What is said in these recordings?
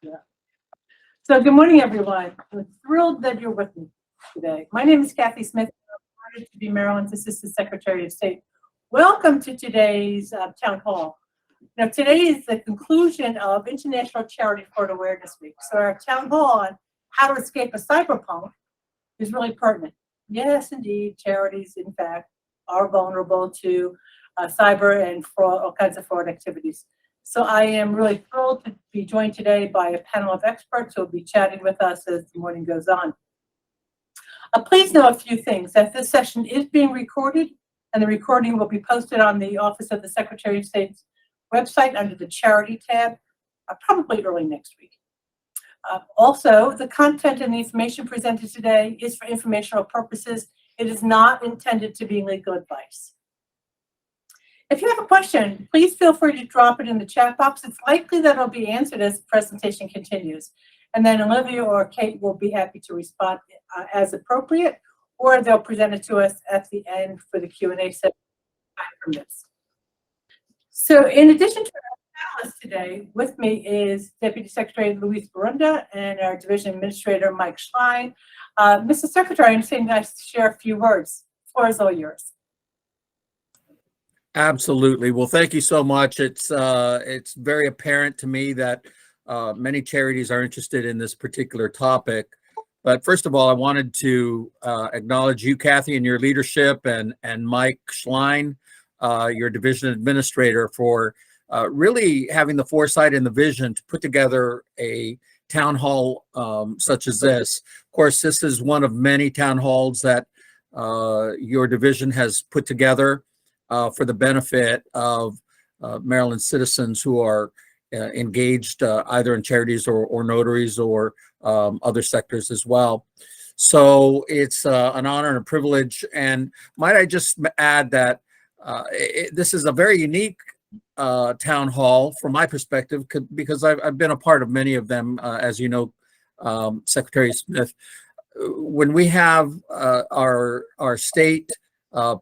Yeah. So good morning, everyone. I'm thrilled that you're with me today. My name is Kathy Smith. I'm honored to be Maryland's Assistant Secretary of State. Welcome to today's town hall. Now, today is the conclusion of International Charity Fraud Awareness Week. So our town hall on how to escape a cyberpunk is really pertinent. Yes, indeed, charities, in fact, are vulnerable to cyber and fraud, all kinds of fraud activities. So I am really thrilled to be joined today by a panel of experts who will be chatting with us as the morning goes on. Please know a few things, that this session is being recorded, and the recording will be posted on the Office of the Secretary of State's website under the Charity tab, probably early next week. Also, the content and the information presented today is for informational purposes. It is not intended to be legal advice. If you have a question, please feel free to drop it in the chat box. It's likely that it'll be answered as the presentation continues. And then Olivia or Kate will be happy to respond as appropriate, or they'll present it to us at the end for the Q&A session if time permits. So in addition to our panelists today, with me is Deputy Secretary Luis Barunda and our Division Administrator Mike Schlein. Mr. Secretary, I understand you guys share a few words. The floor is all yours. Absolutely. Well, thank you so much. It's very apparent to me that many charities are interested in this particular topic. But first of all, I wanted to acknowledge you, Kathy, and your leadership, and Mike Schlein, your division administrator, for really having the foresight and the vision to put together a town hall such as this. Of course, this is one of many town halls that your division has put together for the benefit of Maryland citizens who are engaged either in charities or notaries or other sectors as well. So it's an honor and a privilege. And might I just add that this is a very unique town hall from my perspective, because I've been a part of many of them, as you know, Secretary Smith. When we have our state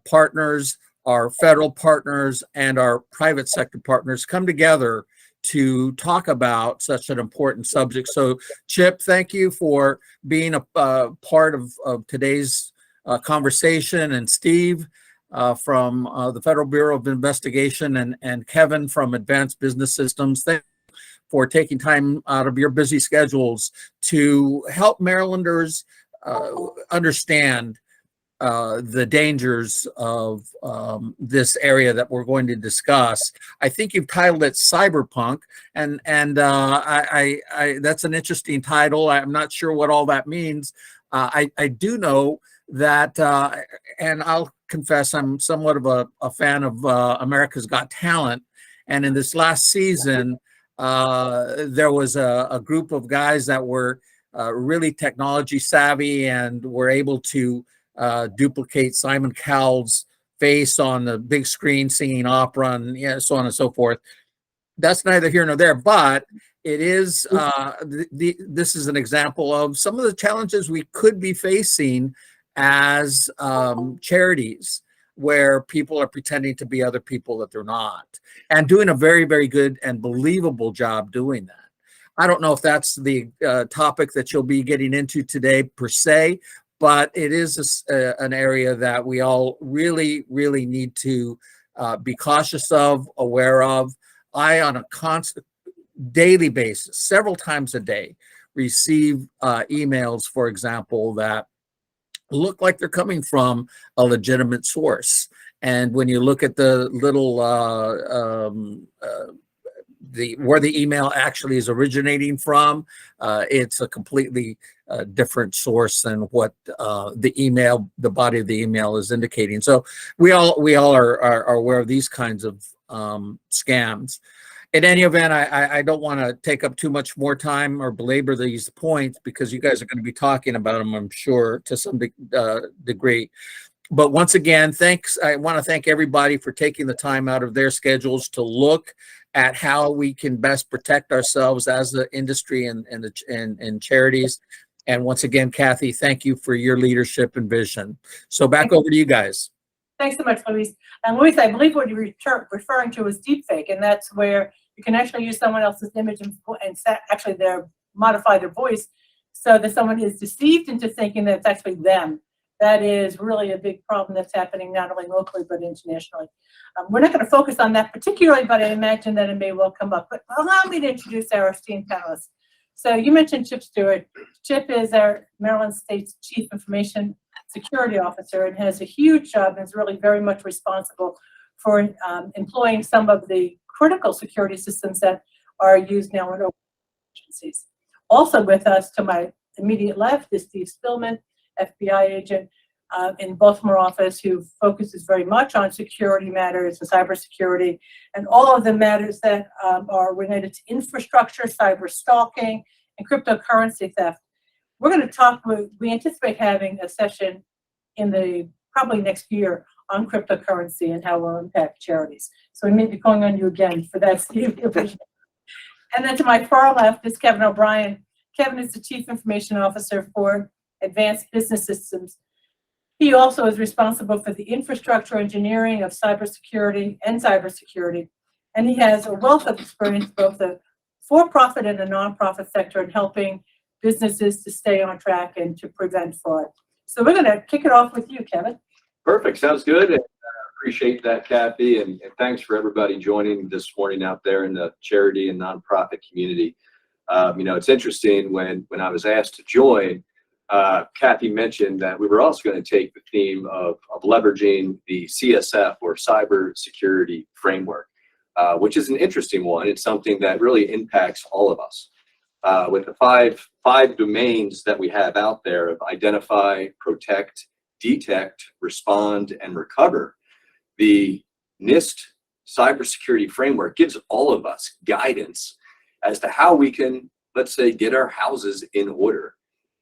partners, our federal partners, and our private sector partners come together to talk about such an important subject. So Chip, thank you for being a part of today's conversation, and Steve from the Federal Bureau of Investigation, and Kevin from Advanced Business Systems. Thank you for taking time out of your busy schedules to help Marylanders understand the dangers of this area that we're going to discuss. I think you've titled it Cyberpunk, and that's an interesting title. I'm not sure what all that means. I do know that, and I'll confess, I'm somewhat of a fan of America's Got Talent. And in this last season, there was a group of guys that were really technology savvy and were able to duplicate Simon Cowell's face on the big screen singing opera, and so on and so forth. That's neither here nor there, but it is this is an example of some of the challenges we could be facing as charities, where people are pretending to be other people that they're not, and doing a very, very good and believable job doing that. I don't know if that's the topic that you'll be getting into today per se, but it is an area that we all really, really need to be cautious of, aware of. I, on a constant daily basis, several times a day, receive emails, for example, that look like they're coming from a legitimate source. And when you look at the little where the email actually is originating from, it's a completely different source than what the body of the email is indicating. So we all are aware of these kinds of scams. In any event, I don't want to take up too much more time or belabor these points, because you guys are going to be talking about them, I'm sure, to some degree. But once again, thanks. I want to thank everybody for taking the time out of their schedules to look at how we can best protect ourselves as the industry and charities. And once again, Kathy, thank you for your leadership and vision. So back over to you guys. Thanks so much, Luis. And Luis, I believe what you're referring to is deepfake, and that's where You can actually use someone else's image actually modify their voice so that someone is deceived into thinking that it's actually them. That is really a big problem that's happening not only locally but internationally. We're not going to focus on that particularly, but I imagine that it may well come up. But allow me to introduce our esteemed panelists. So you mentioned Chip Stewart. Chip is our Maryland State's Chief Information Security Officer and has a huge job and is really very much responsible for employing some of the critical security systems that are used now in agencies. Also with us to my immediate left is Steve Spillman, FBI agent in Baltimore office, who focuses very much on security matters and cybersecurity and all of the matters that are related to infrastructure, cyber stalking, and cryptocurrency theft. We're going to talk, we anticipate having a session in the probably next year on cryptocurrency and how it will impact charities. So we may be calling on you again for that, Steve. And then to my far left is Kevin O'Brien. Kevin is the Chief Information Officer for Advanced Business Systems. He also is responsible for the infrastructure engineering of cybersecurity, and he has a wealth of experience both the for-profit and the nonprofit sector in helping businesses to stay on track and to prevent fraud. So we're going to kick it off with you, Kevin. Perfect. Sounds good. And appreciate that, Kathy. And thanks for everybody joining this morning out there in the charity and nonprofit community. It's interesting when I was asked to join, Kathy mentioned that we were also going to take the theme of leveraging the CSF or cybersecurity framework, which is an interesting one. It's something that really impacts all of us. With the five domains that we have out there of identify, protect, detect, respond, and recover, the NIST cybersecurity framework gives all of us guidance as to how we can, let's say, get our houses in order.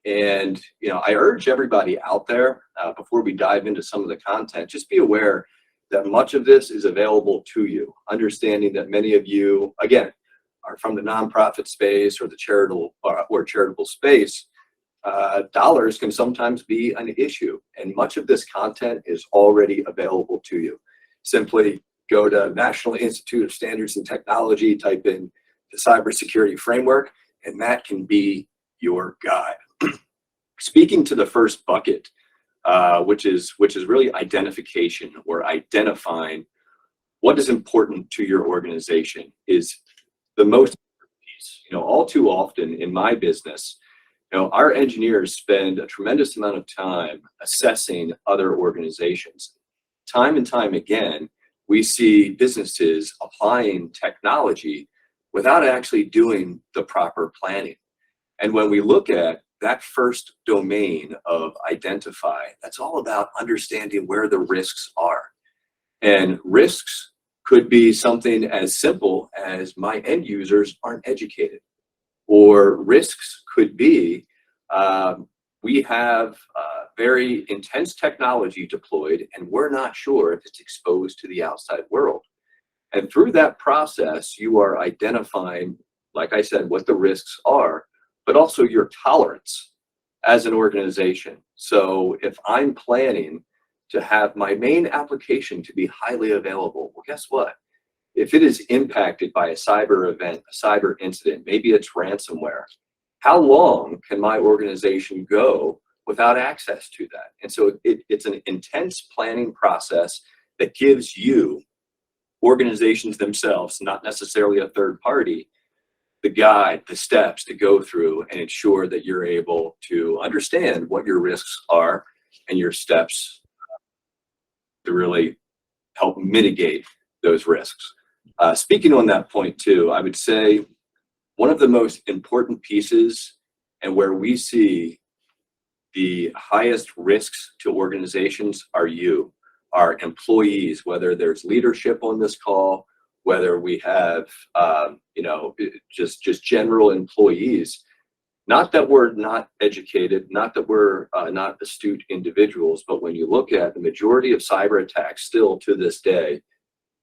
And, I urge everybody out there, before we dive into some of the content, just be aware that much of this is available to you, understanding that many of you, again, are from the nonprofit space or the charitable space. Dollars can sometimes be an issue, and much of this content is already available to you. Simply go to National Institute of Standards and Technology, type in the cybersecurity framework, and that can be your guide. Speaking to the first bucket, which is really identification, or identifying what is important to your organization, is the most important piece. All too often in my business, our engineers spend a tremendous amount of time assessing other organizations. Time and time again, we see businesses applying technology without actually doing the proper planning. And when we look at that first domain of identify, that's all about understanding where the risks are. And risks could be something as simple as my end users aren't educated. Or risks could be we have very intense technology deployed and we're not sure if it's exposed to the outside world. And through that process, you are identifying, like I said, what the risks are, but also your tolerance as an organization. So if I'm planning to have my main application to be highly available, well, guess what? If it is impacted by a cyber event, a cyber incident, maybe it's ransomware, how long can my organization go without access to that? And so it's an intense planning process that gives you, organizations themselves, not necessarily a third party, the guide, the steps to go through and ensure that you're able to understand what your risks are and your steps to really help mitigate those risks. Speaking on that point too, I would say one of the most important pieces and where we see the highest risks to organizations are you, our employees, whether there's leadership on this call, whether we have, just general employees. Not that we're not educated, not that we're not astute individuals, but when you look at the majority of cyber attacks still to this day,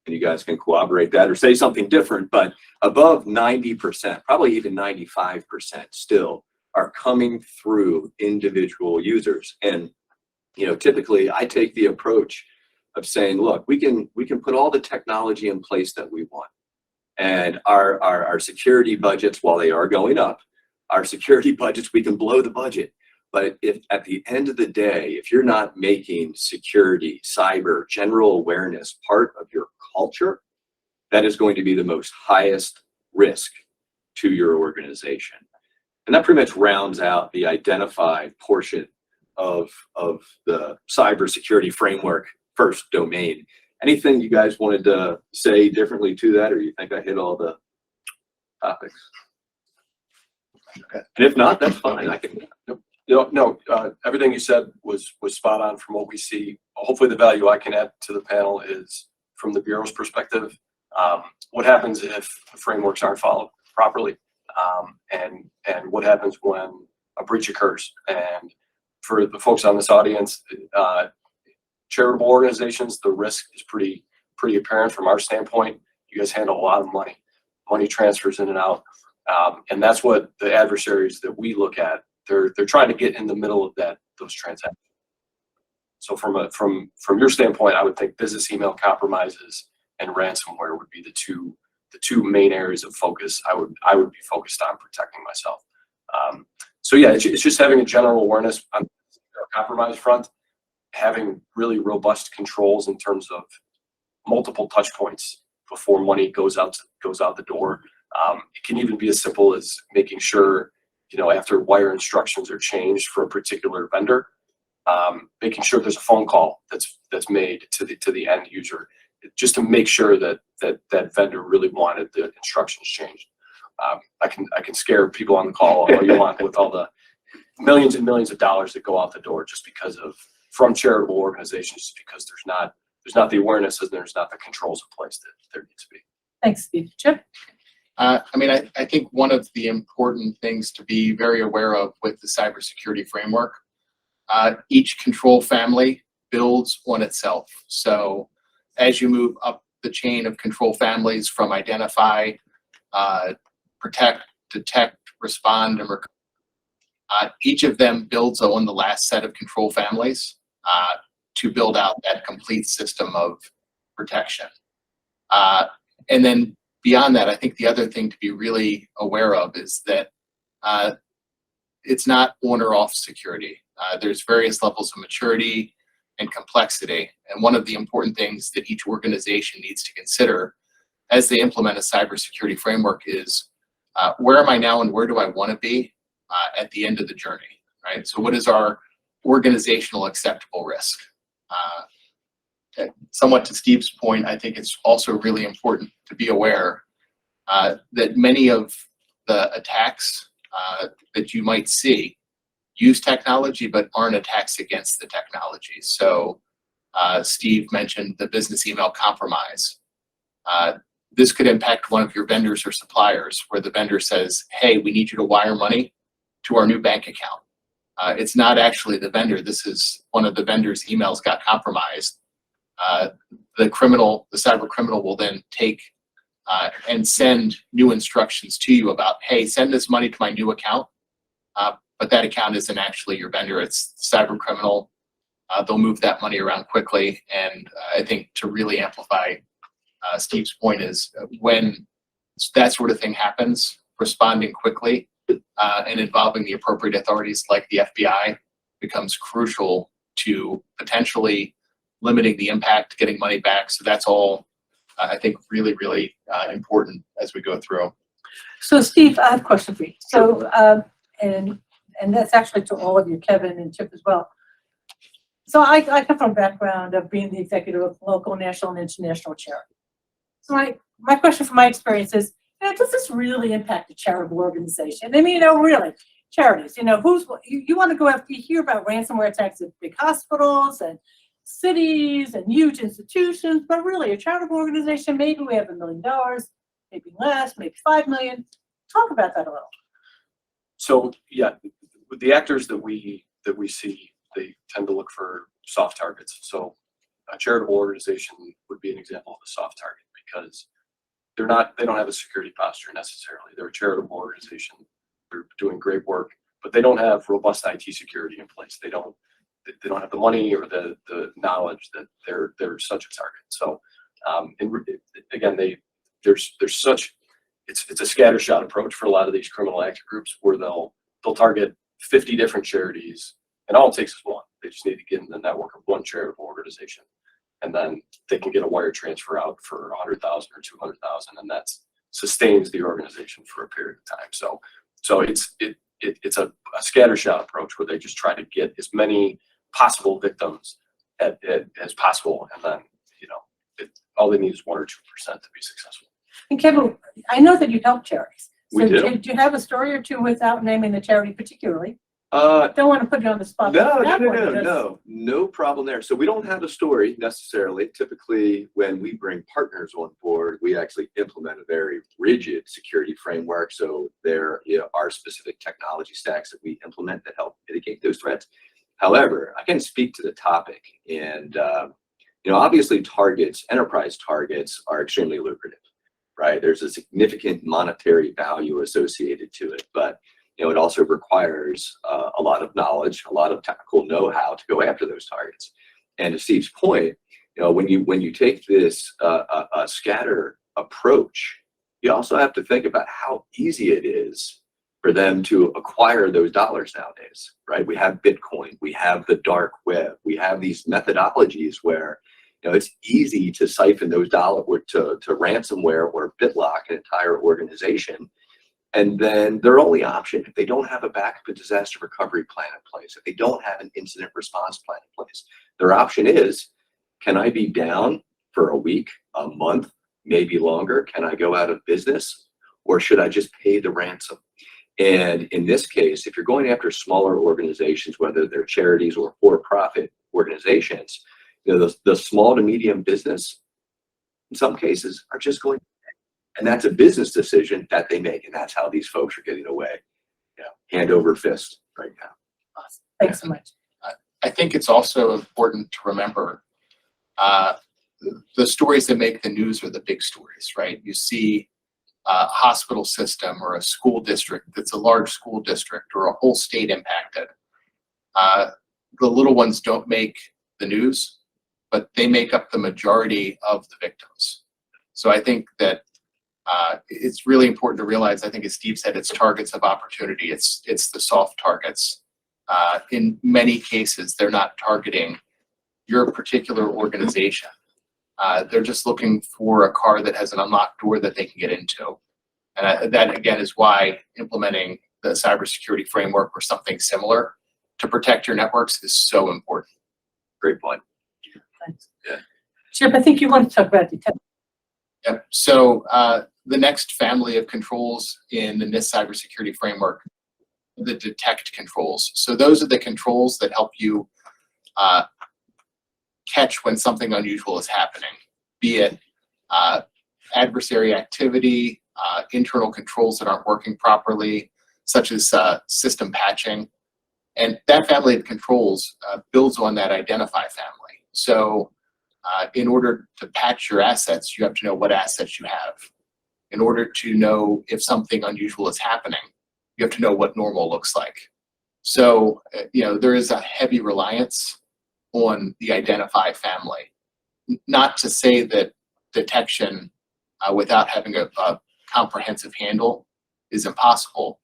and you guys can corroborate that or say something different, but above 90%, probably even 95% still are coming through individual users. And, typically I take the approach of saying, look, we can put all the technology in place that we want. And our security budgets, while they are going up, our security budgets, we can blow the budget. But if at the end of the day, if you're not making security, cyber, general awareness part of your culture, that is going to be the most highest risk to your organization. And that pretty much rounds out the identified portion of the cybersecurity framework first domain. Anything you guys wanted to say differently to that, or you think I hit all the topics? Okay. And if not, that's fine. I can. No, everything you said was spot on from what we see. Hopefully the value I can add to the panel is from the Bureau's perspective. What happens if the frameworks aren't followed properly? And what happens when a breach occurs? And for the folks on this audience, charitable organizations, the risk is pretty apparent from our standpoint. You guys handle a lot of money transfers in and out. And that's what the adversaries that we look at, they're trying to get in the middle of those transactions. So from your standpoint, I would think business email compromises and ransomware would be the two main areas of focus I would be focused on protecting myself. So yeah, it's just having a general awareness on the compromise front, having really robust controls in terms of multiple touch points before money goes out the door. It can even be as simple as making sure, after wire instructions are changed for a particular vendor, making sure there's a phone call that's made to the end user, just to make sure that vendor really wanted the instructions changed. I can scare people on the call all you want with all the millions and millions of dollars that go out the door just from charitable organizations, just because there's not the awareness and there's not the controls in place that there needs to be. Thanks, Steve. Chip? I think one of the important things to be very aware of with the cybersecurity framework, each control family builds on itself. So as you move up the chain of control families from identify, protect, detect, respond, and each of them builds on the last set of control families to build out that complete system of protection. And then beyond that, I think the other thing to be really aware of is that it's not on or off security. There's various levels of maturity and complexity. And one of the important things that each organization needs to consider as they implement a cybersecurity framework is where am I now and where do I want to be at the end of the journey, right? So what is our organizational acceptable risk? Somewhat to Steve's point, I think it's also really important to be aware that many of the attacks that you might see use technology but aren't attacks against the technology. So Steve mentioned the business email compromise. This could impact one of your vendors or suppliers where the vendor says, hey, we need you to wire money to our new bank account. It's not actually the vendor. This is one of the vendor's emails got compromised. The cyber criminal will then take and send new instructions to you about, hey, send this money to my new account. But that account isn't actually your vendor. It's cyber criminal. They'll move that money around quickly. And I think to really amplify Steve's point is when that sort of thing happens, responding quickly and involving the appropriate authorities like the FBI becomes crucial to potentially limiting the impact, getting money back. So that's all, I think, really, really important as we go through. So Steve, I have a question for you. So, and that's actually to all of you, Kevin and Chip as well. So I come from a background of being the executive of local, national, and international charities. So my question from my experience is, does this really impact a charitable organization? I mean, really, charities, you want to go after, you hear about ransomware attacks at big hospitals and cities and huge institutions, but really a charitable organization, maybe we have $1 million, maybe less, maybe 5 million. Talk about that a little. So yeah, with the actors that we see, they tend to look for soft targets. So a charitable organization would be an example of a soft target because they don't have a security posture necessarily. They're a charitable organization. They're doing great work, but they don't have robust IT security in place. They don't have the money or the knowledge that they're such a target. So again, there's such, it's a scattershot approach for a lot of these criminal actor groups where they'll target 50 different charities, and all it takes is one. They just need to get in the network of one charitable organization, and then they can get a wire transfer out for 100,000 or 200,000, and that sustains the organization for a period of time. So it's a scattershot approach where they just try to get as many possible victims as possible, and then all they need is 1 or 2% to be successful. And Kevin, I know that you help charities. We So do. do you have a story or two without naming the charity particularly? Uh, Don't want to put you on the spot. No problem there. So we don't have a story necessarily. Typically, when we bring partners on board, we actually implement a very rigid security framework. So there are specific technology stacks that we implement that help mitigate those threats. However, I can speak to the topic, and obviously enterprise targets are extremely lucrative, right? There's a significant monetary value associated to it, but it also requires a lot of knowledge, a lot of technical know-how to go after those targets. And to Steve's point, when you take this a scatter approach, you also have to think about how easy it is for them to acquire those dollars nowadays, right? We have Bitcoin, we have the dark web, we have these methodologies where it's easy to siphon those dollars to ransomware or BitLock an entire organization. And then their only option, if they don't have a backup and disaster recovery plan in place, if they don't have an incident response plan in place, their option is, can I be down for a week, a month, maybe longer? Can I go out of business? Or should I just pay the ransom? And in this case, if you're going after smaller organizations, whether they're charities or for-profit organizations, the small to medium business, in some cases, are just going, and that's a business decision that they make. And that's how these folks are getting away, hand over fist right now. Awesome. Thanks so much. I think it's also important to remember the stories that make the news are the big stories, right? You see a hospital system or a school district that's a large school district or a whole state impacted. The little ones don't make the news, but they make up the majority of the victims. So I think that it's really important to realize, I think as Steve said, it's targets of opportunity. It's the soft targets. In many cases, they're not targeting your particular organization. They're just looking for a car that has an unlocked door that they can get into. And that, again, is why implementing the cybersecurity framework or something similar to protect your networks is so important. Great point. Thanks. Yeah. Chip, I think you want to talk about detection. Yep. So the next family of controls in the NIST cybersecurity framework, the detect controls. So those are the controls that help you catch when something unusual is happening, be it adversary activity, internal controls that aren't working properly, such as system patching. And that family of controls builds on that identify family. So in order to patch your assets, you have to know what assets you have. In order to know if something unusual is happening, you have to know what normal looks like. So, there is a heavy reliance on the identify family. Not to say that detection without having a comprehensive handle is impossible,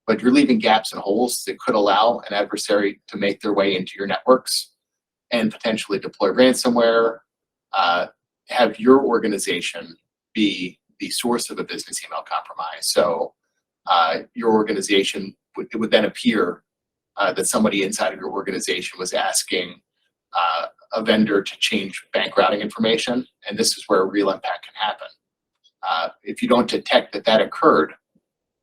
but you're leaving gaps and holes that could allow an adversary to make their way into your networks and potentially deploy ransomware, have your organization be the source of a business email compromise. So your organization it would then appear that somebody inside of your organization was asking a vendor to change bank routing information, and this is where real impact can happen. If you don't detect that occurred,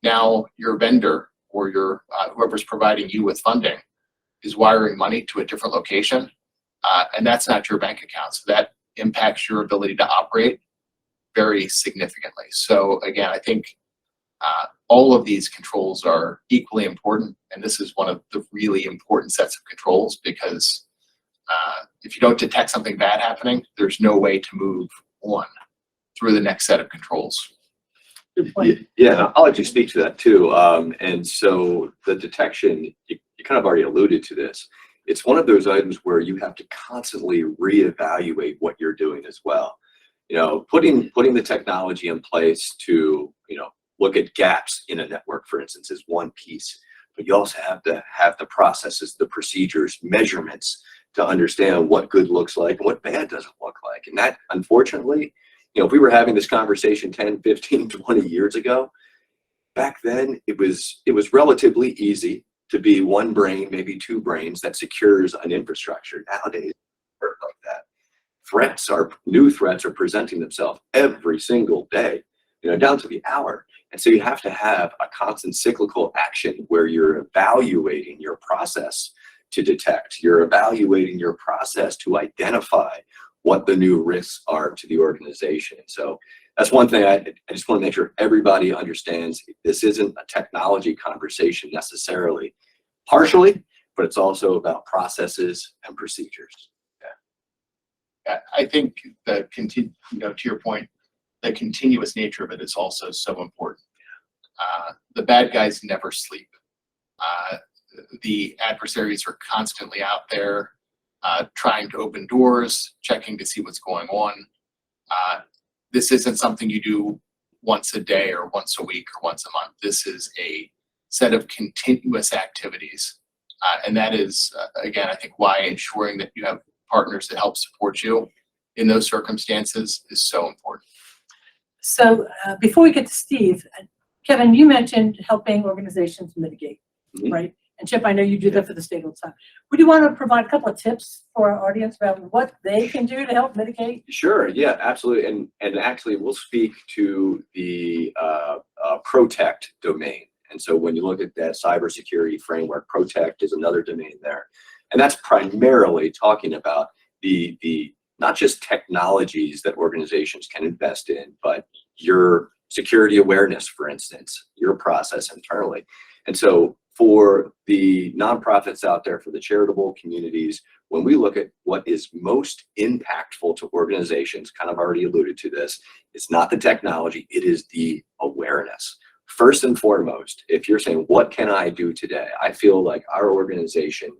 now your vendor or your whoever's providing you with funding is wiring money to a different location, and that's not your bank account. So that impacts your ability to operate very significantly. So again, I think all of these controls are equally important, and this is one of the really important sets of controls because if you don't detect something bad happening, there's no way to move on through the next set of controls. Good point. Yeah, I'll let you speak to that too. And so the detection, you kind of already alluded to this. It's one of those items where you have to constantly reevaluate what you're doing as well. putting the technology in place to, look at gaps in a network, for instance, is one piece. But you also have to have the processes, the procedures, measurements to understand what good looks like and what bad doesn't look like. And that, unfortunately, if we were having this conversation 10, 15, 20 years ago, back then it was relatively easy to be one brain, maybe two brains that secures an infrastructure. Nowadays, work like that. New threats are presenting themselves every single day, down to the hour. And so you have to have a constant cyclical action where you're evaluating your process to detect, you're evaluating your process to identify what the new risks are to the organization. So that's one thing I just want to make sure everybody understands. This isn't a technology conversation necessarily, partially, but it's also about processes and procedures. I think to your point, the continuous nature of it is also so important. The bad guys never sleep. The adversaries are constantly out there trying to open doors, checking to see what's going on. This isn't something you do once a day or once a week or once a month. This is a set of continuous activities. And that is, again, I think why ensuring that you have partners that help support you in those circumstances is so important. So before we get to Steve, Kevin, you mentioned helping organizations mitigate, right? And Chip, I know you do that for the state all the time. Would you want to provide a couple of tips for our audience about what they can do to help mitigate? Sure. Yeah, absolutely. And actually, we'll speak to the Protect domain. And so when you look at that cybersecurity framework, Protect is another domain there. And that's primarily talking about the not just technologies that organizations can invest in, but your security awareness, for instance, your process internally. And so for the nonprofits out there, for the charitable communities, when we look at what is most impactful to organizations, kind of already alluded to this, it's not the technology, it is the awareness. First and foremost, if you're saying, what can I do today? I feel like our organization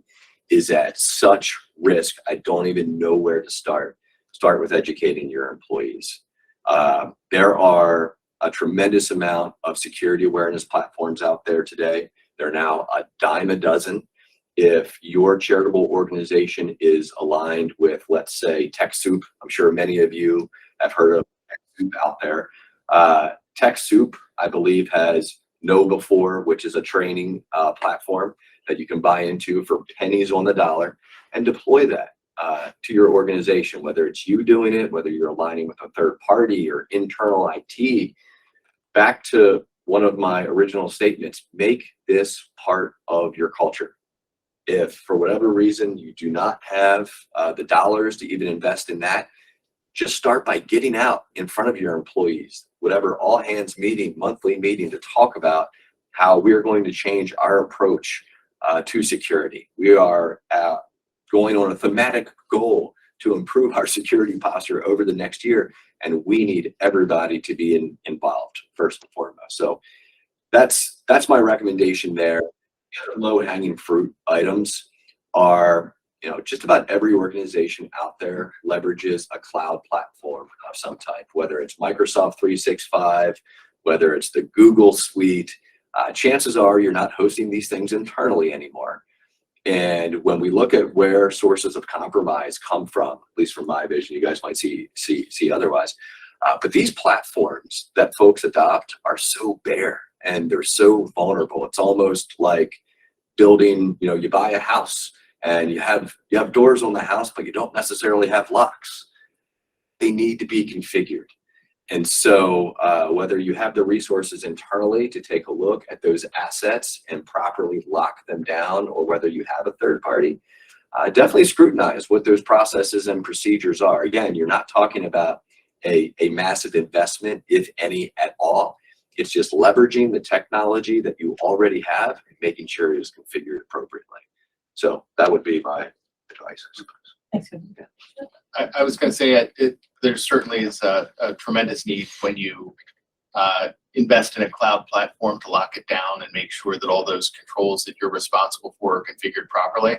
is at such risk, I don't even know where to start. Start with educating your employees. There are a tremendous amount of security awareness platforms out there today. They're now a dime a dozen. If your charitable organization is aligned with, let's say, TechSoup, I'm sure many of you have heard of TechSoup out there. TechSoup, I believe, has Know Before, which is a training platform that you can buy into for pennies on the dollar and deploy that to your organization, whether it's you doing it, whether you're aligning with a third party or internal IT. Back to one of my original statements, make this part of your culture. If for whatever reason you do not have the dollars to even invest in that, just start by getting out in front of your employees, whatever all hands meeting, monthly meeting, to talk about how we're going to change our approach to security. We are going on a thematic goal to improve our security posture over the next year, and we need everybody to be involved first and foremost. So that's my recommendation there. Low-hanging fruit items are, just about every organization out there leverages a cloud platform of some type, whether it's Microsoft 365, whether it's the Google Suite. Chances are you're not hosting these things internally anymore. And when we look at where sources of compromise come from, at least from my vision, you guys might see otherwise. But these platforms that folks adopt are so bare and they're so vulnerable. It's almost like building, you buy a house and you have doors on the house, but you don't necessarily have locks. They need to be configured. And so whether you have the resources internally to take a look at those assets and properly lock them down, or whether you have a third party, definitely scrutinize what those processes and procedures are. Again, you're not talking about a massive investment, if any at all. It's just leveraging the technology that you already have and making sure it is configured appropriately. So that would be my advice, I suppose. Thanks. I was going to say there certainly is a tremendous need when you invest in a cloud platform to lock it down and make sure that all those controls that you're responsible for are configured properly.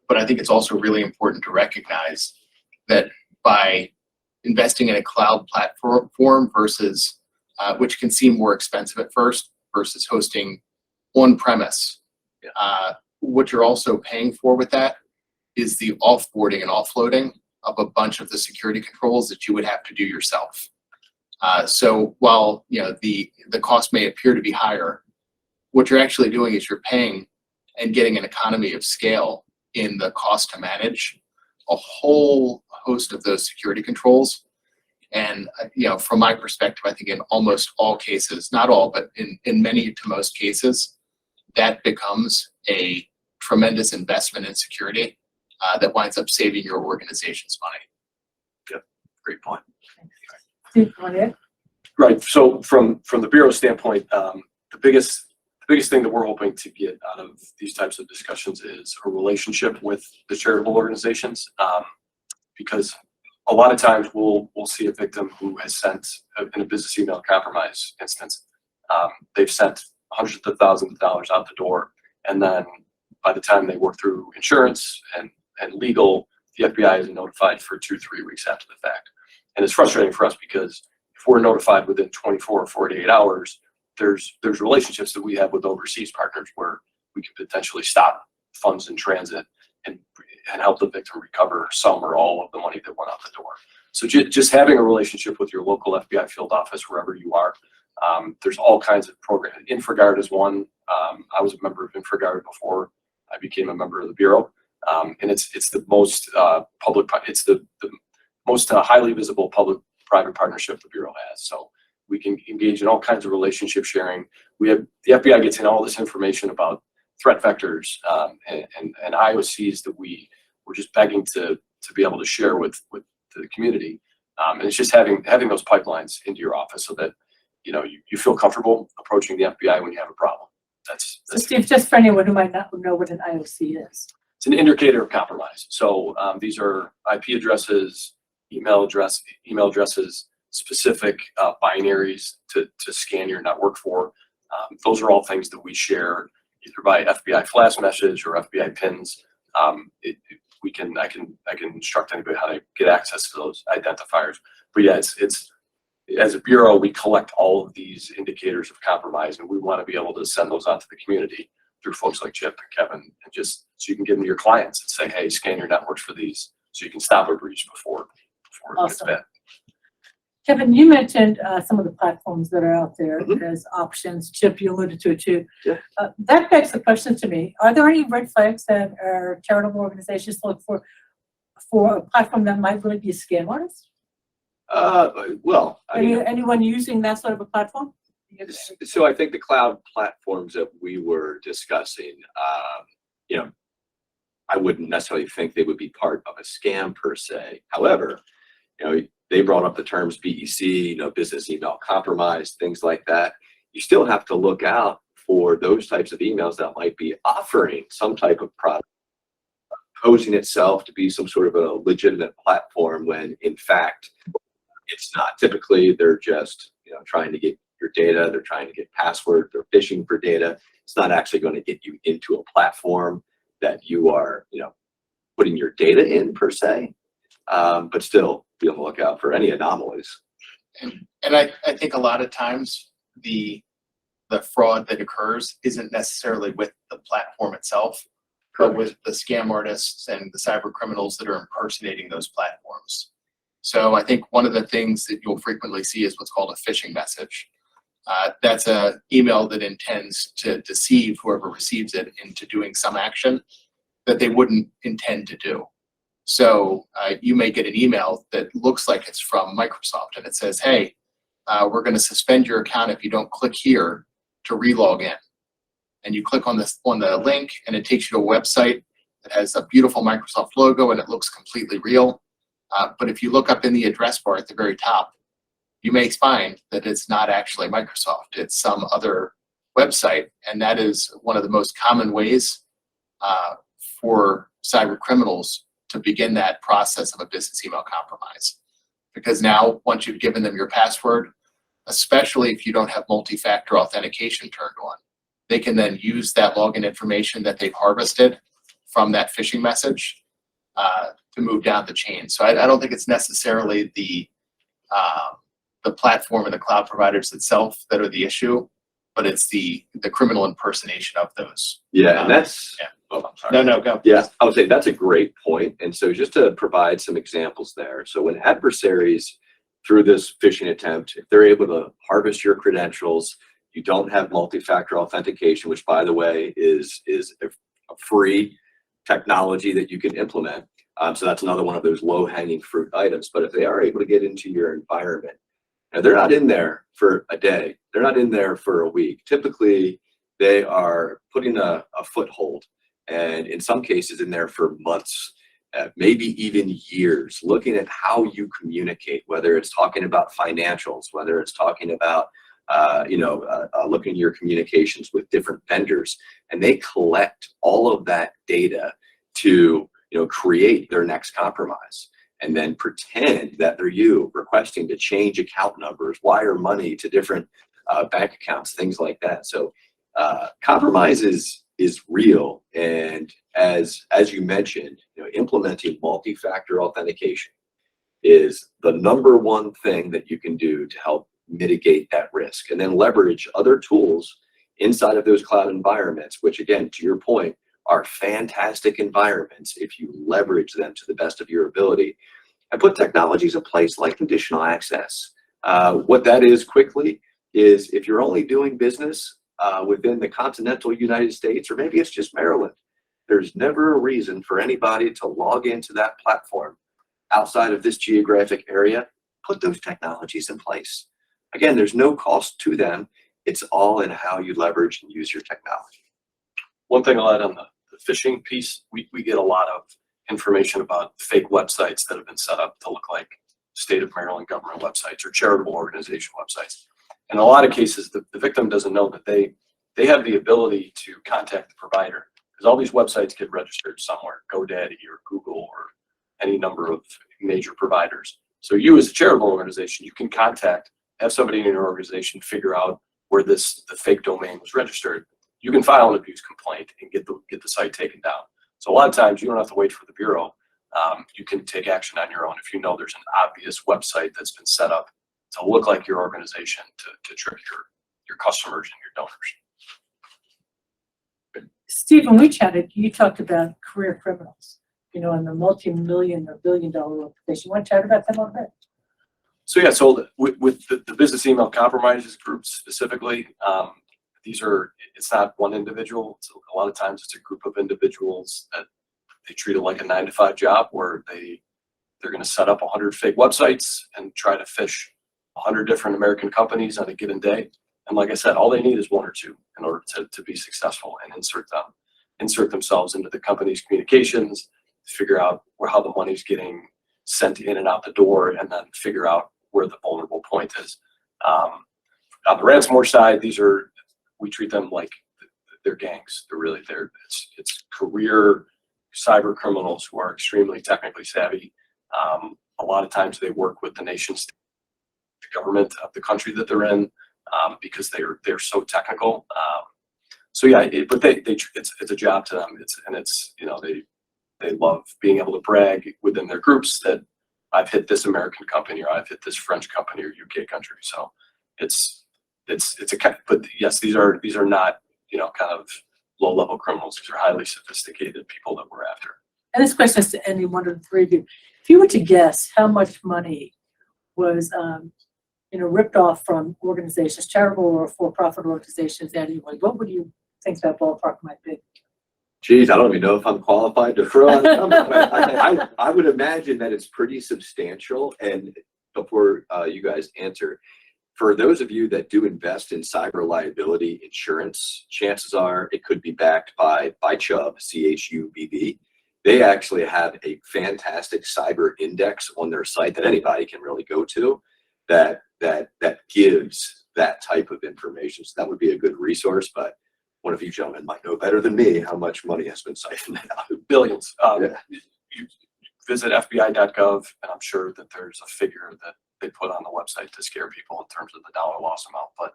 But I think it's also really important to recognize that by investing in a cloud platform versus, which can seem more expensive at first, versus hosting on premise. What you're also paying for with that is the offboarding and offloading of a bunch of the security controls that you would have to do yourself. So while the cost may appear to be higher, what you're actually doing is you're paying and getting an economy of scale in the cost to manage a whole host of those security controls. And from my perspective, I think in almost all cases, not all, but in many to most cases, that becomes a tremendous investment in security that winds up saving your organization's money. Yep, great point. Steve, go ahead. Right. So from the Bureau standpoint, the biggest thing that we're hoping to get out of these types of discussions is a relationship with the charitable organizations, because a lot of times we'll see a victim who has sent in a business email compromise instance. They've sent hundreds of thousands of dollars out the door, and then by the time they work through insurance and legal, the FBI is notified for 2-3 weeks after the fact. And it's frustrating for us because if we're notified within 24 or 48 hours, there's relationships that we have with overseas partners where we can potentially stop funds in transit and help the victim recover some or all of the money that went out the door. So just having a relationship with your local FBI field office, wherever you are, there's all kinds of programs. InfraGard is one. I was a member of InfraGard before I became a member of the Bureau. And it's the most it's the most highly visible public-private partnership the Bureau has. So we can engage in all kinds of relationship sharing. The FBI gets in all this information about threat vectors and IOCs that we're just begging to be able to share with the community. And it's just having those pipelines into your office so that you feel comfortable approaching the FBI when you have a problem. That's Steve, just for anyone who might not know what an IOC is. It's an indicator of compromise. So these are IP addresses, email addresses, specific binaries to scan your network for. Those are all things that we share either by FBI flash message or FBI pins. I can instruct anybody how to get access to those identifiers. But yeah, it's as a Bureau, we collect all of these indicators of compromise, and we want to be able to send those out to the community through folks like Chip and Kevin, and just so you can give them to your clients and say, hey, scan your networks for these so you can stop a breach before it gets bad. Kevin, you mentioned some of the platforms that are out there Mhm. as options. Chip, you alluded to it too. Yeah. That begs the question to me, are there any red flags that our charitable organizations look for a platform that might really be a scam artist? Well, I mean, Anyone using that sort of a platform? so I think the cloud platforms that we were discussing, I wouldn't necessarily think they would be part of a scam per se. However, they brought up the terms BEC, business email compromise, things like that. You still have to look out for those types of emails that might be offering some type of product, posing itself to be some sort of a legitimate platform when in fact it's not. Typically, they're just trying to get your data. They're trying to get password. They're phishing for data. It's not actually going to get you into a platform that you are, putting your data in per se. But still, be on the lookout for any anomalies. And I think a lot of times the fraud that occurs isn't necessarily with the platform itself, but with the scam artists and the cyber criminals that are impersonating those platforms. So I think one of the things that you'll frequently see is what's called a phishing message. That's an email that intends to deceive whoever receives it into doing some action that they wouldn't intend to do. So you may get an email that looks like it's from Microsoft and it says, hey, we're going to suspend your account if you don't click here to relog in. And you click on the link and it takes you to a website that has a beautiful Microsoft logo and it looks completely real. But if you look up in the address bar at the very top, you may find that it's not actually Microsoft. It's some other website. And that is one of the most common ways for cyber criminals to begin that process of a business email compromise. Because now, once you've given them your password, especially if you don't have multi-factor authentication turned on, they can then use that login information that they've harvested from that phishing message to move down the chain. So I don't think it's necessarily the the platform and the cloud providers itself that are the issue, but it's the criminal impersonation of those. Yeah, and that's, Yeah. oh, I'm sorry. No, go. Yeah, I would say that's a great point. And so just to provide some examples there. So when adversaries through this phishing attempt, if they're able to harvest your credentials, you don't have multi-factor authentication, which by the way is a free technology that you can implement. So that's another one of those low-hanging fruit items. But if they are able to get into your environment, and they're not in there for a day, they're not in there for a week. Typically, they are putting a foothold, and in some cases in there for months, maybe even years, looking at how you communicate, whether it's talking about financials, whether it's talking about looking at your communications with different vendors, and they collect all of that data to create their next compromise, and then pretend that they're you, requesting to change account numbers, wire money to different bank accounts, things like that. So compromise is real, and as you mentioned, implementing multi-factor authentication is the number one thing that you can do to help mitigate that risk, and then leverage other tools inside of those cloud environments, which again, to your point, are fantastic environments if you leverage them to the best of your ability, and put technologies in place like conditional access. What that is quickly is if you're only doing business within the continental United States, or maybe it's just Maryland, there's never a reason for anybody to log into that platform outside of this geographic area. Put those technologies in place. Again, there's no cost to them. It's all in how you leverage and use your technology. One thing I'll add on the phishing piece, we get a lot of information about fake websites that have been set up to look like state of Maryland government websites or charitable organization websites. In a lot of cases, the victim doesn't know that they have the ability to contact the provider, because all these websites get registered somewhere, GoDaddy or Google or any number of major providers. So you as a charitable organization, you can have somebody in your organization figure out where the fake domain was registered. You can file an abuse complaint and get the site taken down. So a lot of times you don't have to wait for the Bureau. You can take action on your own if you know there's an obvious website that's been set up to look like your organization to trick your customers and your donors. Steve, when we chatted, you talked about career criminals, and the multi-million or billion-dollar organization. You want to chat about that a little bit? So yeah, so with the business email compromises group specifically, it's not one individual. So a lot of times it's a group of individuals that they treat it like a 9-to-5 job, where they're going to set up 100 fake websites and try to phish 100 different American companies on a given day. And like I said, all they need is one or two in order to be successful and insert themselves into the company's communications, figure out how the money's getting sent in and out the door, and then figure out where the vulnerable point is. On the ransomware side, we treat them like they're gangs. It's career cyber criminals who are extremely technically savvy. A lot of times they work with the government of the country that they're in, because they're so technical. So yeah, it's a job to them. They love being able to brag within their groups that I've hit this American company, or I've hit this French company or UK country. So but yes, these are not kind of low level criminals. These are highly sophisticated people that we're after. And this question is to any one of the three of you. If you were to guess how much money was ripped off from organizations, charitable or for-profit organizations annually, what would you think that ballpark might be? Geez, I don't even know if I'm qualified to throw out a number, but I would imagine that it's pretty substantial. And before you guys answer, for those of you that do invest in cyber liability insurance, chances are it could be backed by Chubb, CHUBB. They actually have a fantastic cyber index on their site that anybody can really go to that gives that type of information. So that would be a good resource, but one of you gentlemen might know better than me how much money has been siphoned out. Billions. You visit FBI.gov, and I'm sure that there's a figure that they put on the website to scare people in terms of the dollar loss amount.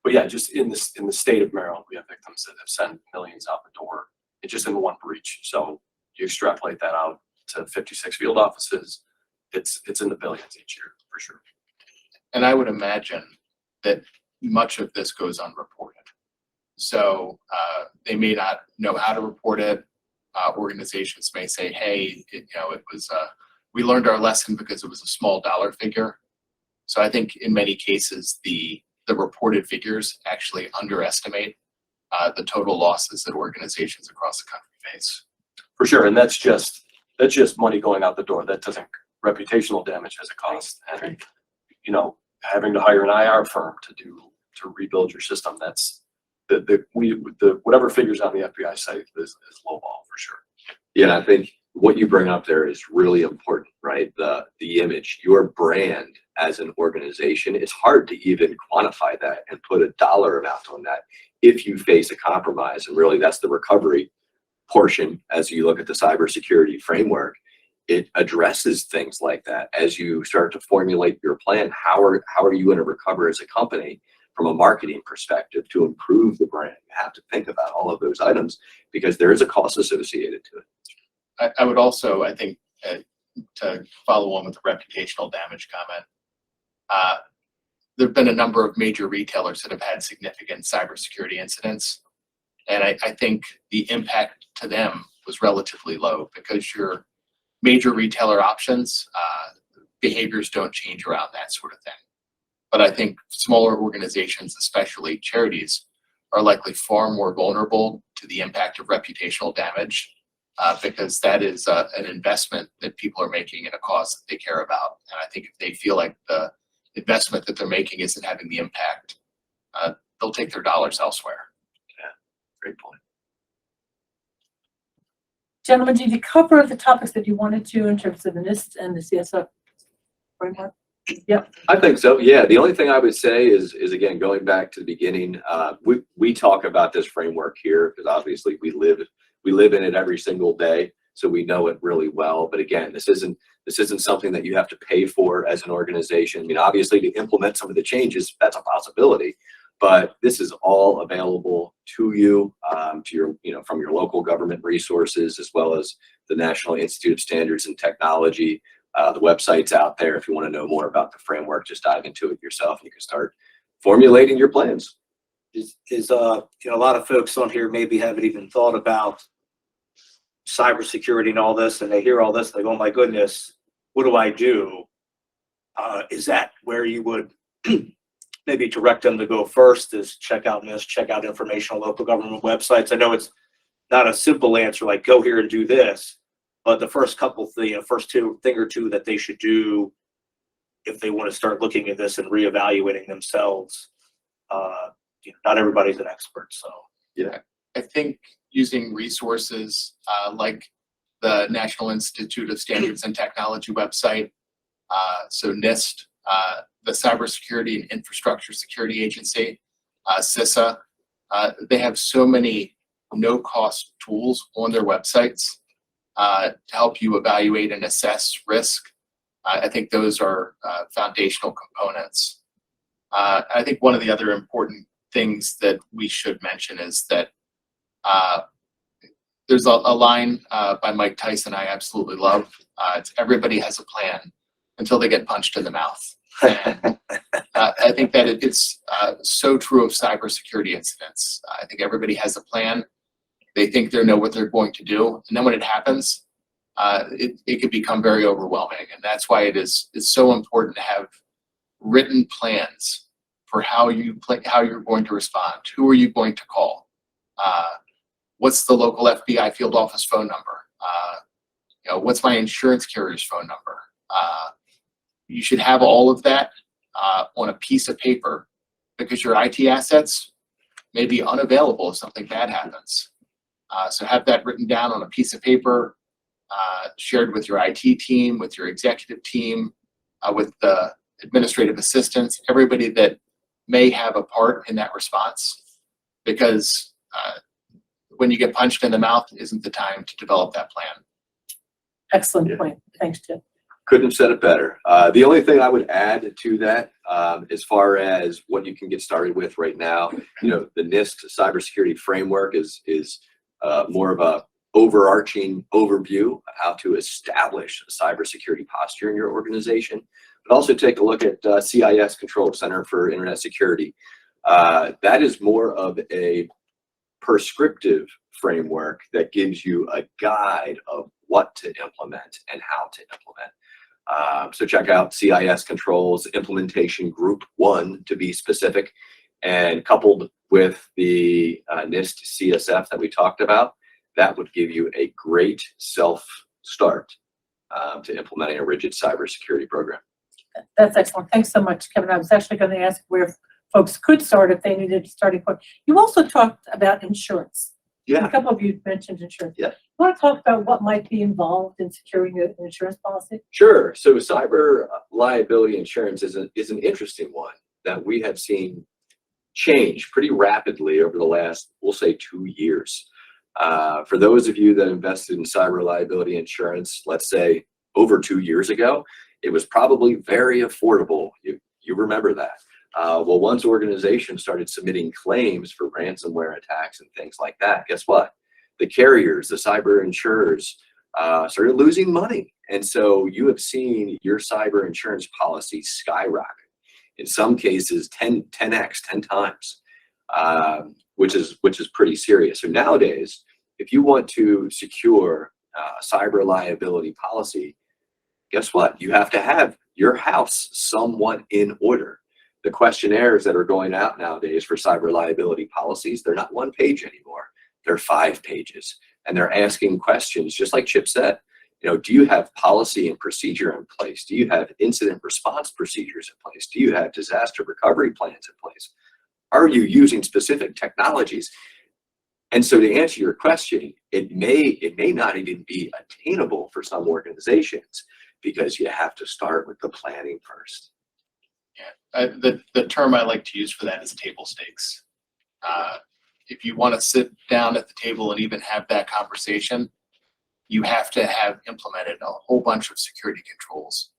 But yeah, just in the state of Maryland, we have victims that have sent millions out the door. It's just in one breach. So you extrapolate that out to 56 field offices, it's in the billions each year for sure. And I would imagine that much of this goes unreported. So they may not know how to report it. Organizations may say, hey, it was, we learned our lesson because it was a small dollar figure. So I think in many cases, the reported figures actually underestimate the total losses that organizations across the country face. For sure, and that's just money going out the door. That doesn't, reputational damage has a cost. And, having to hire an IR firm to rebuild your system, that's whatever figures on the FBI site is low ball for sure. Yeah, I think what you bring up there is really important, right? The image, your brand as an organization, it's hard to even quantify that and put a dollar amount on that if you face a compromise. And really that's the recovery portion. As you look at the cybersecurity framework, it addresses things like that. As you start to formulate your plan, how are you going to recover as a company from a marketing perspective to improve the brand? You have to think about all of those items because there is a cost associated to it. I would also, I think, to follow on with the reputational damage comment, there have been a number of major retailers that have had significant cybersecurity incidents. And I think the impact to them was relatively low because your major retailer options, behaviors don't change around that sort of thing. But I think smaller organizations, especially charities, are likely far more vulnerable to the impact of reputational damage because that is an investment that people are making in a cause that they care about. And I think if they feel like the investment that they're making isn't having the impact, they'll take their dollars elsewhere. Yeah, great point. Gentlemen, did you cover the topics that you wanted to in terms of the NIST and the CSO framework? Yep. I think so. Yeah. The only thing I would say is again, going back to the beginning, we talk about this framework here because obviously we live in it every single day. So we know it really well. But again, this isn't something that you have to pay for as an organization. I mean, obviously to implement some of the changes, that's a possibility, but this is all available to you, to your, from your local government resources, as well as the National Institute of Standards and Technology. The website's out there. If you want to know more about the framework, just dive into it yourself and you can start formulating your plans. A lot of folks on here maybe haven't even thought about cybersecurity and all this, and they hear all this, and they go, oh my goodness, what do I do? Is that where you would maybe direct them to go first, is check out NIST, check out information on local government websites? I know it's not a simple answer like go here and do this, but the first thing or two that they should do if they want to start looking at this and reevaluating themselves. Not everybody's an expert, so. Yeah. I think using resources like the National Institute of Standards and Technology website, so NIST, the Cybersecurity and Infrastructure Security Agency, CISA, they have so many no-cost tools on their websites to help you evaluate and assess risk. I think those are foundational components. I think one of the other important things that we should mention is that there's a line by Mike Tyson I absolutely love. It's everybody has a plan until they get punched in the mouth. And, I think that it's so true of cybersecurity incidents. I think everybody has a plan. They think they know what they're going to do, and then when it happens, it can become very overwhelming. And that's why it's so important to have written plans for how you're going to respond. Who are you going to call? What's the local FBI field office phone number? What's my insurance carrier's phone number? You should have all of that on a piece of paper because your IT assets may be unavailable if something bad happens. So have that written down on a piece of paper, shared with your IT team, with your executive team, with the administrative assistants, everybody that may have a part in that response, because when you get punched in the mouth isn't the time to develop that plan. Excellent point. Thanks, Jim. Couldn't have said it better. The only thing I would add to that, as far as what you can get started with right now, the NIST cybersecurity framework is more of a overarching overview of how to establish a cybersecurity posture in your organization. But But also take a look at CIS Control, Center for Internet Security. That is more of a prescriptive framework that gives you a guide of what to implement and how to implement. So check out CIS Controls Implementation Group 1 to be specific, and coupled with the NIST CSF that we talked about, that would give you a great self-start to implementing a rigid cybersecurity program. That's excellent. Thanks so much, Kevin. I was actually going to ask where folks could start if they needed to start a point. You also talked about insurance. Yeah. A couple of you mentioned insurance. Yeah. You want to talk about what might be involved in securing an insurance policy? Sure. So cyber liability insurance is an interesting one that we have seen change pretty rapidly over the last, we'll say, 2 years. For those of you that invested in cyber liability insurance, let's say over 2 years ago, it was probably very affordable. You remember that. Well, once organizations started submitting claims for ransomware attacks and things like that, guess what? The carriers, the cyber insurers, started losing money. And so you have seen your cyber insurance policy skyrocket. In some cases, 10x, 10 times, which is pretty serious. So nowadays, if you want to secure a cyber liability policy, guess what? You have to have your house somewhat in order. The questionnaires that are going out nowadays for cyber liability policies, they're not 1 page anymore. They're 5 pages. And they're asking questions, just like Chip said. Do you have policy and procedure in place? Do you have incident response procedures in place? Do you have disaster recovery plans in place? Are you using specific technologies? And so to answer your question, it may not even be attainable for some organizations because you have to start with the planning first. Yeah, the term I like to use for that is table stakes. If you want to sit down at the table and even have that conversation, you have to have implemented a whole bunch of security controls.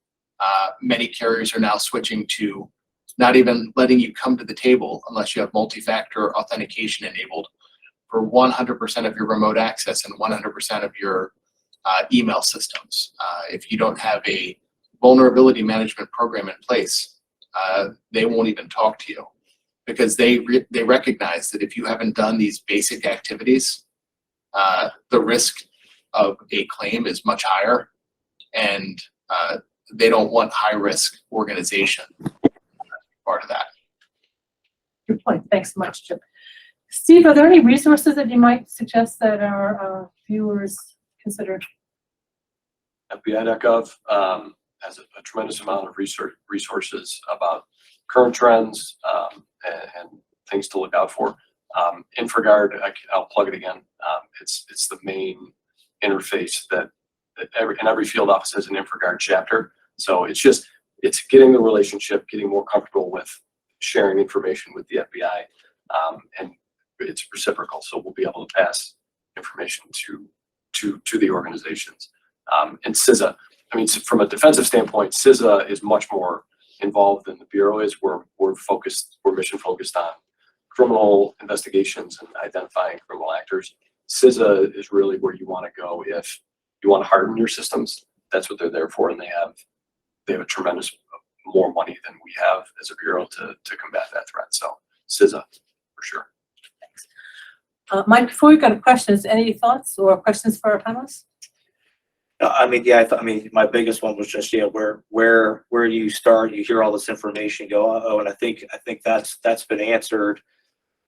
Many carriers are now switching to not even letting you come to the table unless you have multi-factor authentication enabled for 100% of your remote access and 100% of your email systems. If you don't have a vulnerability management program in place, they won't even talk to you because they recognize that if you haven't done these basic activities, the risk of a claim is much higher, and they don't want high-risk organization part of that. Good point. Thanks so much, Chip. Steve, are there any resources that you might suggest that our viewers consider? FBI.gov has a tremendous amount of resources about current trends and things to look out for. InfraGard, I'll plug it again. It's the main interface that every field office has an InfraGard chapter. So it's getting the relationship, getting more comfortable with sharing information with the FBI, and it's reciprocal. So we'll be able to pass information to the organizations. And CISA, I mean, from a defensive standpoint, CISA is much more involved than the Bureau is. We're mission focused on criminal investigations and identifying criminal actors. CISA is really where you want to go if you want to harden your systems. That's what they're there for, and they have a tremendous more money than we have as a Bureau to combat that threat. So CISA, for sure. Thanks. Mike, before we go to questions, any thoughts or questions for our panelists? I mean, my biggest one was just, where do you start? You hear all this information, go, and I think that's been answered.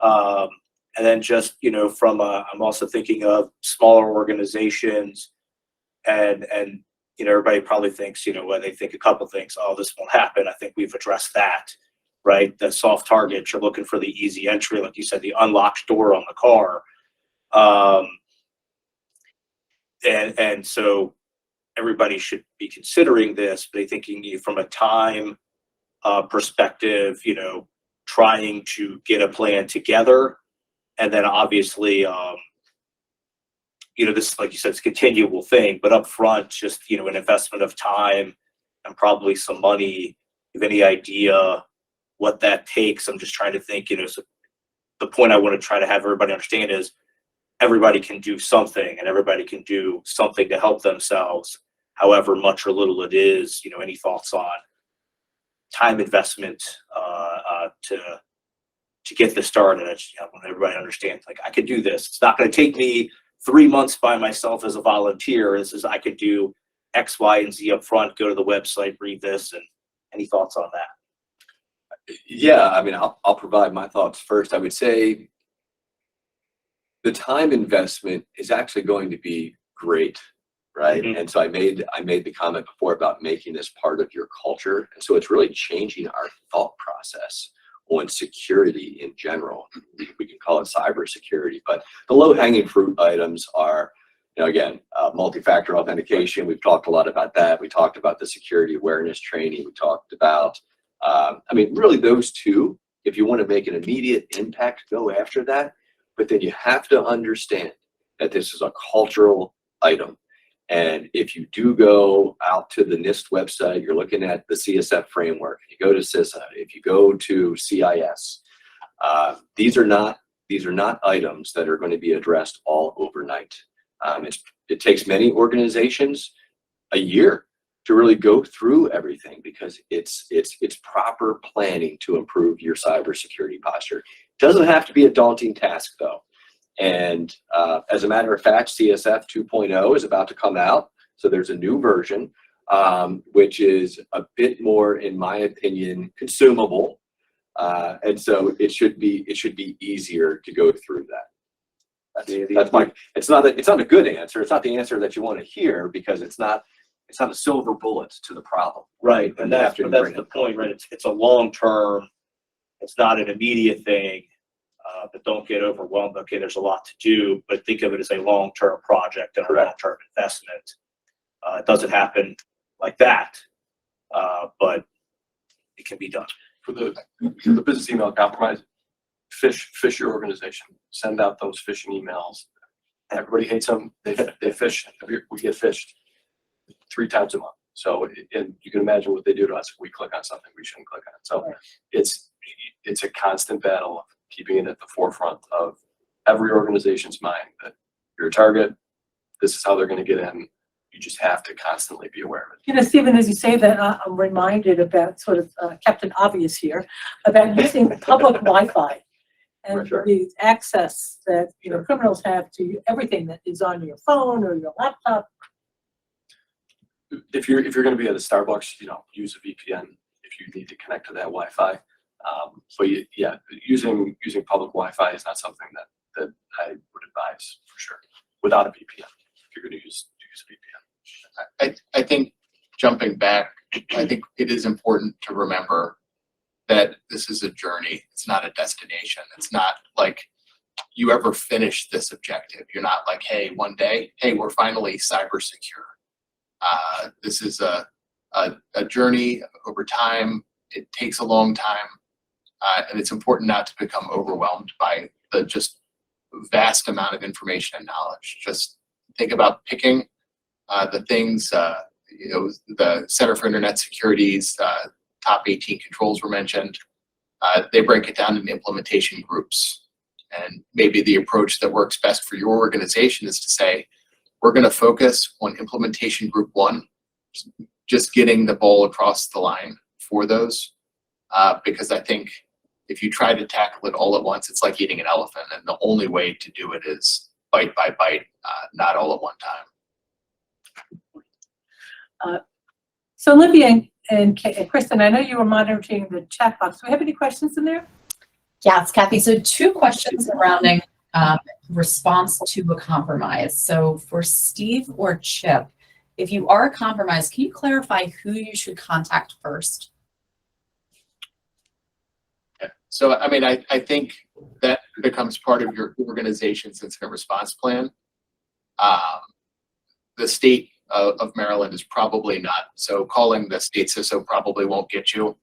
And then just, I'm also thinking of smaller organizations, and everybody probably thinks, when they think a couple things, oh, this won't happen. I think we've addressed that, right? The soft targets, you're looking for the easy entry, like you said, the unlocked door on the car. And so everybody should be considering this, but thinking from a time perspective, trying to get a plan together. And then obviously, this, like you said, it's a continual thing, but up front, just, an investment of time and probably some money. If any idea what that takes, I'm just trying to think, so the point I want to try to have everybody understand is everybody can do something, and everybody can do something to help themselves, however much or little it is. Any thoughts on time investment to get this started. I want everybody to understand, like, I could do this. It's not going to take me 3 months by myself as a volunteer. This is, I could do X, Y, and Z up front, go to the website, read this, and any thoughts on that? Yeah, I mean, I'll provide my thoughts first. I would say the time investment is actually going to be great, right? Mhm. And so I made the comment before about making this part of your culture. And so it's really changing our thought process on security in general. We can call it cybersecurity, but the low-hanging fruit items are, again, multi-factor authentication. We've talked a lot about that. We talked about the security awareness training. We talked about, really those two, if you want to make an immediate impact, go after that. But then you have to understand that this is a cultural item. And if you do go out to the NIST website, you're looking at the CSF framework. If you go to CISA, if you go to CIS, these are not items that are going to be addressed all overnight. It takes many organizations a year to really go through everything, because it's proper planning to improve your cybersecurity posture. It doesn't have to be a daunting task, though. And as a matter of fact, CSF 2.0 is about to come out. So there's a new version, which is a bit more, in my opinion, consumable. And so it should be easier to go through that. It's not a good answer. It's not the answer that you want to hear, because it's not a silver bullet to the problem. Right, and that's the point, right? It's a long-term, it's not an immediate thing. But don't get overwhelmed. Okay, there's a lot to do, but think of it as a long-term project and a long-term investment. It doesn't happen like that, but it can be done. For the business email compromise, fish your organization. Send out those phishing emails. Everybody hates them. They fish. We get fished 3 times a month. So, and you can imagine what they do to us if we click on something we shouldn't click on. So it's a constant battle of keeping it at the forefront of every organization's mind that you're a target. This is how they're going to get in. You just have to constantly be aware of it. Stephen, as you say that, I'm reminded about sort of Captain Obvious here, about using public Wi-Fi and the access that criminals have to everything that is on your phone or your laptop. If you're going to be at a Starbucks, use a VPN if you need to connect to that Wi-Fi. But yeah, using public Wi-Fi is not something that I would advise for sure, without a VPN. If you're going to use a VPN. I think, jumping back, I think it is important to remember that this is a journey. It's not a destination. It's not like you ever finish this objective. You're not like, hey, one day, hey, we're finally cyber secure. This is a journey over time. It takes a long time. And it's important not to become overwhelmed by the just vast amount of information and knowledge. Just think about picking the things, the Center for Internet Security's top 18 controls were mentioned. They break it down in implementation groups. And maybe the approach that works best for your organization is to say, we're going to focus on implementation group 1, just getting the ball across the line for those. Because I think if you try to tackle it all at once, it's like eating an elephant. And the only way to do it is bite by bite, not all at one time. So Olivia and Kristen, I know you were monitoring the chat box. Do we have any questions in there? Yes, Kathy. So 2 questions surrounding response to a compromise. So for Steve or Chip, if you are compromised, can you clarify who you should contact first? So, I think that becomes part of your organization's incident response plan. The state of Maryland is probably not. So calling the state CISO probably won't get you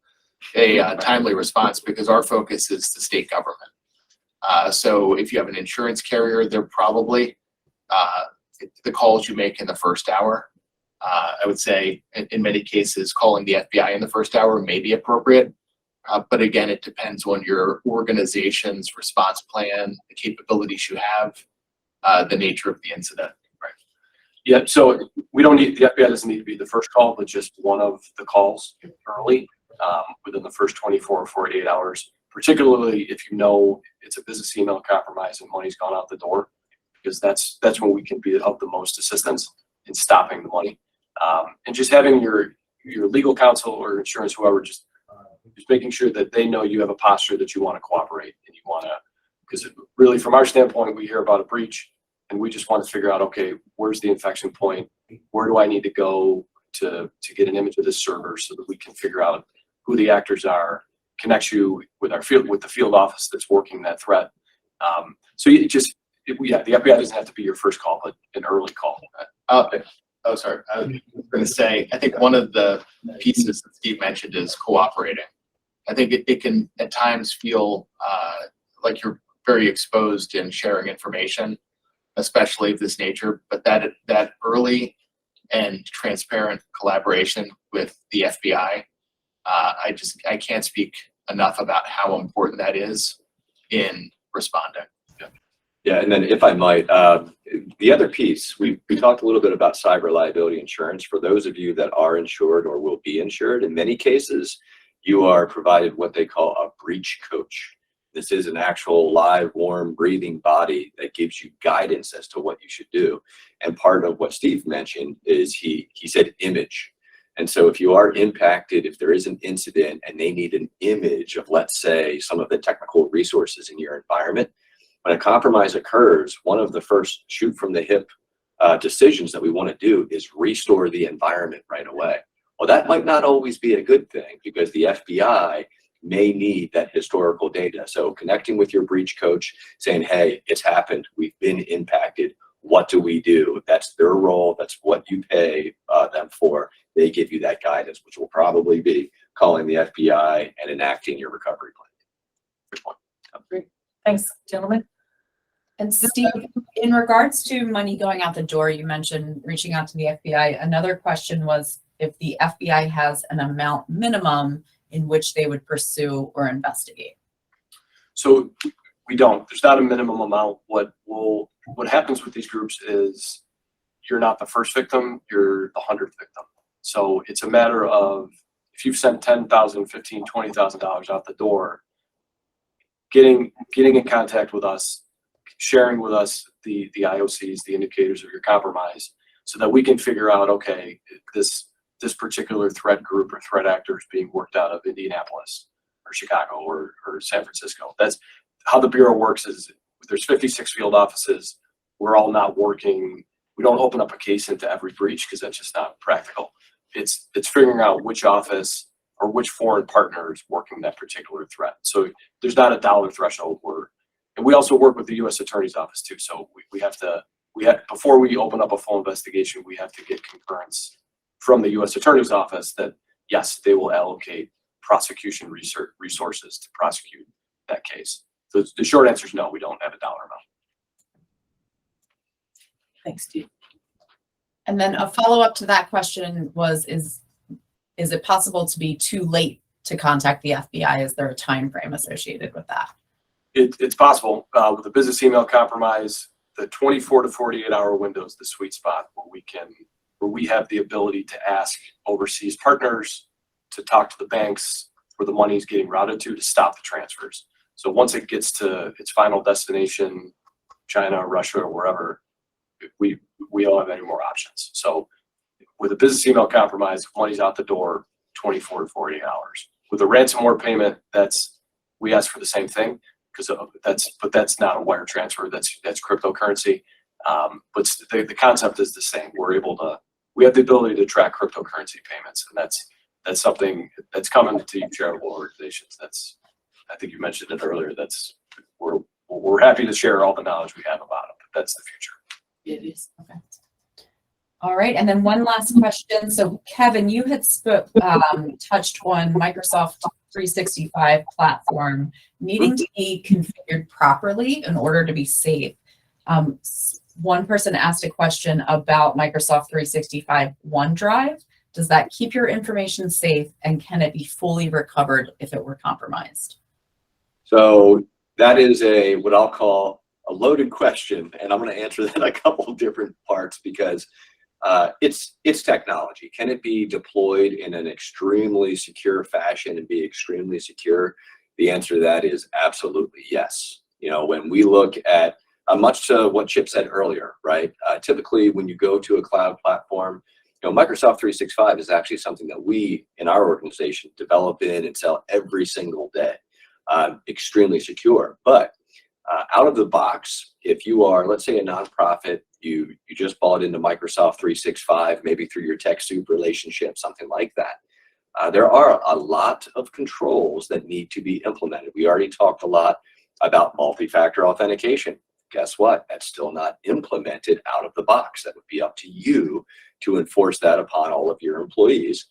a timely response, because our focus is the state government. So if you have an insurance carrier, they're probably the calls you make in the first hour. I would say in many cases, calling the FBI in the first hour may be appropriate. But again, it depends on your organization's response plan, the capabilities you have, the nature of the incident. Right. Yeah. So the FBI doesn't need to be the first call, but just one of the calls early. within the first 24 or 48 hours, particularly if you know it's a business email compromise and money's gone out the door, because that's when we can be of the most assistance in stopping the money. And just having your legal counsel or insurance, whoever, just making sure that they know you have a posture that you want to cooperate and you want to, because really from our standpoint, we hear about a breach and we just want to figure out, okay, where's the infection point? Where do I need to go to get an image of this server so that we can figure out who the actors are, connect you with the field office that's working that threat. So you just, the FBI doesn't have to be your first call, but an early call. Oh, sorry. I was going to say, I think one of the pieces that Steve mentioned is cooperating. I think it can at times feel like you're very exposed in sharing information, especially of this nature, but that early and transparent collaboration with the FBI, I can't speak enough about how important that is in responding. Yeah, and then if I might, the other piece, we talked a little bit about cyber liability insurance. For those of you that are insured or will be insured, in many cases, you are provided what they call a breach coach. This is an actual live, warm, breathing body that gives you guidance as to what you should do. And part of what Steve mentioned is he said image. And so if you are impacted, if there is an incident and they need an image of, let's say, some of the technical resources in your environment, when a compromise occurs, one of the first shoot from the hip decisions that we want to do is restore the environment right away. Well, that might not always be a good thing because the FBI may need that historical data. So connecting with your breach coach, saying, hey, it's happened, we've been impacted, what do we do? That's their role, that's what you pay them for. They give you that guidance, which will probably be calling the FBI and enacting your recovery plan. Good point. Great. Thanks, gentlemen. And Steve, in regards to money going out the door, you mentioned reaching out to the FBI. Another question was if the FBI has an amount minimum in which they would pursue or investigate. So we don't. There's not a minimum amount. What happens with these groups is you're not the first victim, you're the 100th victim. So it's a matter of if you've sent $10,000, $15,000, $20,000 out the door, getting in contact with us, sharing with us the IOCs, the indicators of your compromise, so that we can figure out, okay, this particular threat group or threat actor is being worked out of Indianapolis or Chicago or San Francisco. That's how the Bureau works. Is there's 56 field offices. We're all not working. We don't open up a case into every breach because that's just not practical. It's figuring out which office or which foreign partner is working that particular threat. So there's not a dollar threshold. And we also work with the U.S. Attorney's Office too. So we have before we open up a full investigation, we have to get concurrence from the U.S. Attorney's Office that yes, they will allocate prosecution resources to prosecute that case. So the short answer is no, we don't have a dollar amount. Thanks, Steve. And then a follow-up to that question was, is it possible to be too late to contact the FBI? Is there a time frame associated with that? It's possible. With a business email compromise, the 24 to 48 hour window is the sweet spot where we have the ability to ask overseas partners to talk to the banks where the money is getting routed to stop the transfers. So once it gets to its final destination, China or Russia or wherever, we don't have any more options. So with a business email compromise, money's out the door 24 to 48 hours. With a ransomware payment, we ask for the same thing because that's not a wire transfer. That's cryptocurrency. But the concept is the same. We have the ability to track cryptocurrency payments, and that's something that's coming to charitable organizations. I think you mentioned it earlier. We're happy to share all the knowledge we have about it. But that's the future. It is. Okay. All right, and then one last question. So Kevin, you had touched on Microsoft 365 platform needing to be configured properly in order to be safe. One person asked a question about Microsoft 365 OneDrive. Does that keep your information safe, and can it be fully recovered if it were compromised? So that is what I'll call a loaded question, and I'm going to answer that in a couple of different parts because It's technology. Can it be deployed in an extremely secure fashion and be extremely secure? The answer to that is absolutely yes. When we look at much to what Chip said earlier, right? Typically, when you go to a cloud platform, Microsoft 365 is actually something that we in our organization develop in and sell every single day. Extremely secure, but out of the box, if you are, let's say, a nonprofit, you just bought into Microsoft 365, maybe through your TechSoup relationship, something like that. There are a lot of controls that need to be implemented. We already talked a lot about multi-factor authentication. Guess what? That's still not implemented out of the box. That would be up to you to enforce that upon all of your employees.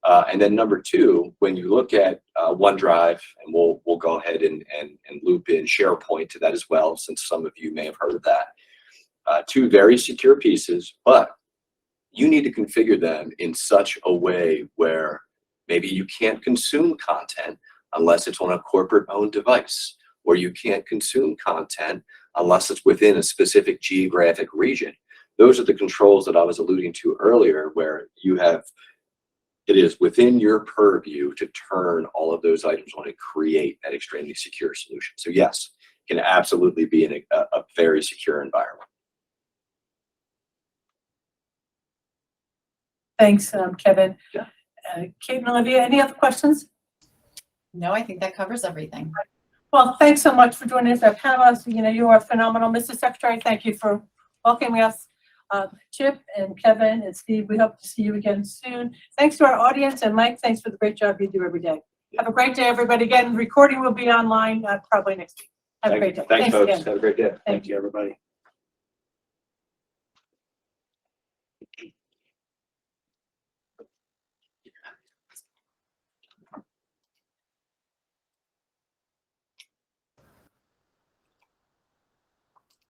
And then number two, when you look at OneDrive, and we'll go ahead and loop in SharePoint to that as well, since some of you may have heard of that. Two very secure pieces, but you need to configure them in such a way where maybe you can't consume content unless it's on a corporate-owned device, or you can't consume content unless it's within a specific geographic region. Those are the controls that I was alluding to earlier, where it is within your purview to turn all of those items on and create that extremely secure solution. So yes, it can absolutely be in a very secure environment. Thanks, Kevin. Yeah. Kate and Olivia, any other questions? No, I think that covers everything. Well, thanks so much for joining us, our panelists. You are phenomenal. Mr. Secretary, thank you for welcoming us. Chip and Kevin and Steve, we hope to see you again soon. Thanks to our audience, and Mike, thanks for the great job you do every day. Have a great day, everybody. Again, recording will be online probably next week. Have a great day. Thanks, folks. again. Have a great day. Thank you, everybody.